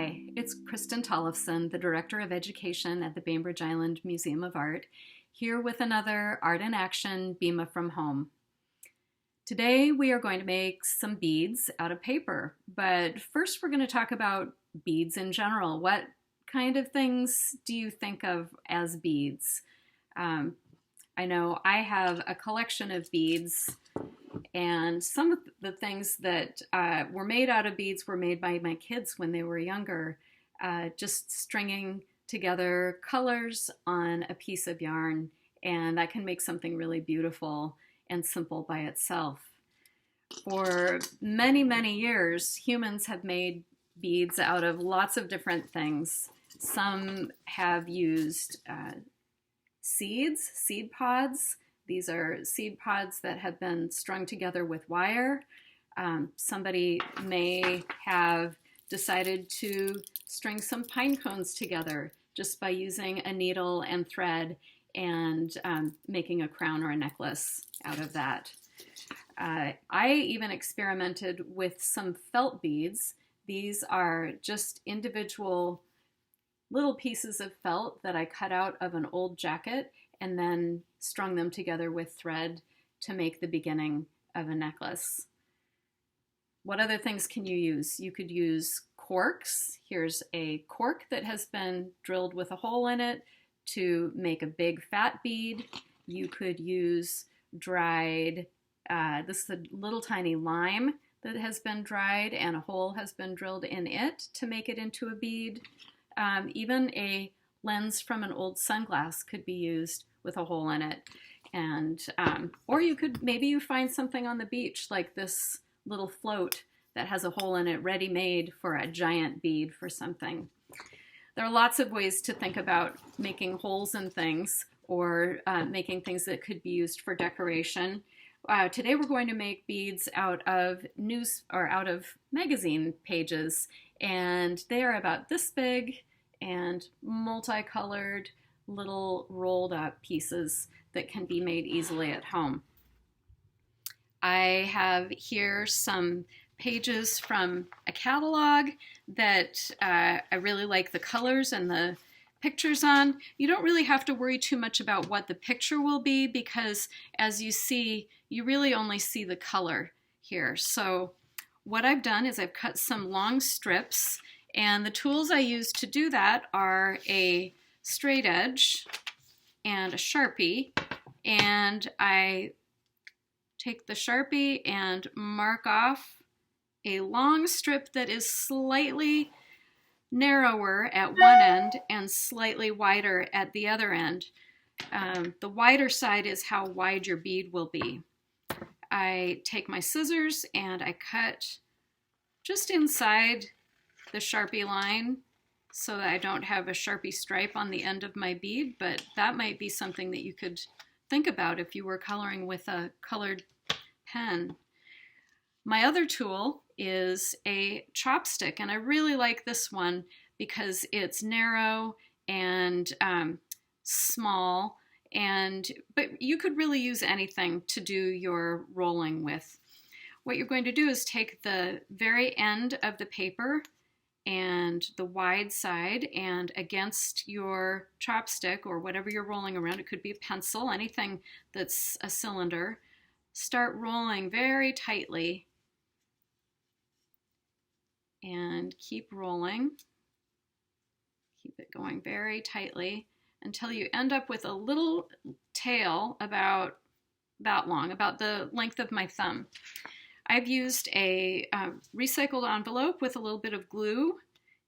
Hi, it's Kristin Tollefson, the Director of Education at the Bainbridge Island Museum of Art, here with another Art in Action BIMA from Home. Today we are going to make some beads out of paper, but first we're going to talk about beads in general. What kind of things do you think of as beads? I know I have a collection of beads, and some of the things that were made out of beads were made by my kids when they were younger, just stringing together colors on a piece of yarn, and that can make something really beautiful and simple by itself. For many, many years, humans have made beads out of lots of different things. Some have used seed pods. These are seed pods that have been strung together with wire. Somebody may have decided to string some pine cones together just by using a needle and thread and making a crown or a necklace out of that. I even experimented with some felt beads. These are just individual little pieces of felt that I cut out of an old jacket and then strung them together with thread to make the beginning of a necklace. What other things can you use? You could use corks. Here's a cork that has been drilled with a hole in it to make a big fat bead. You could use dried, this is a little tiny lime that has been dried and a hole has been drilled in it to make it into a bead. Even a lens from an old sunglass could be used with a hole in it. And or you could, maybe you find something on the beach like this little float that has a hole in it ready-made for a giant bead for something. There are lots of ways to think about making holes in things or making things that could be used for decoration. Today we're going to make beads out of out of magazine pages, and they are about this big and multicolored little rolled up pieces that can be made easily at home. I have here some pages from a catalog that I really like the colors and the pictures on. You don't really have to worry too much about what the picture will be because as you see, you really only see the color here. So what I've done is I've cut some long strips, and the tools I use to do that are a straight edge and a Sharpie, and I take the Sharpie and mark off a long strip that is slightly narrower at one end and slightly wider at the other end. The wider side is how wide your bead will be. I take my scissors and I cut just inside the Sharpie line so that I don't have a Sharpie stripe on the end of my bead, but that might be something that you could think about if you were coloring with a colored pen. My other tool is a chopstick, and I really like this one because it's narrow and small, but you could really use anything to do your rolling with. What you're going to do is take the very end of the paper and the wide side, and against your chopstick or whatever you're rolling around, it could be a pencil, anything that's a cylinder, start rolling very tightly and keep rolling. Keep it going very tightly until you end up with a little tail about that long, about the length of my thumb. I've used a recycled envelope with a little bit of glue,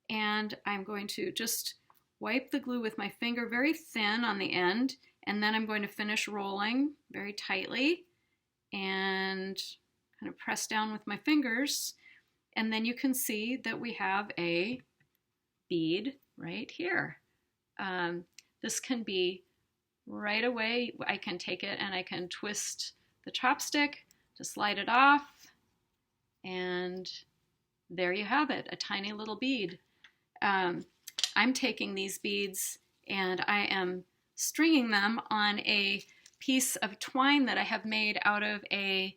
and I'm going to just wipe the glue with my finger very thin on the end, and then I'm going to finish rolling very tightly and kind of press down with my fingers, and then you can see that we have a bead right here. This can be right away. I can take it and I can twist the chopstick to slide it off, and there you have it, a tiny little bead. I'm taking these beads and I am stringing them on a piece of twine that I have made out of a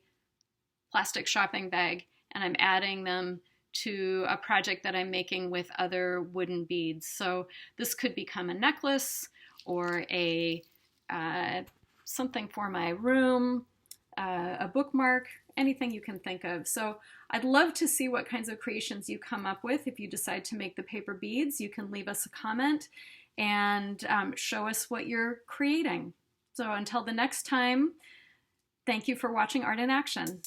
plastic shopping bag, and I'm adding them to a project that I'm making with other wooden beads. So this could become a necklace or a something for my room, a bookmark, anything you can think of. So I'd love to see what kinds of creations you come up with. If you decide to make the paper beads, you can leave us a comment and show us what you're creating. So until the next time, thank you for watching Art in Action.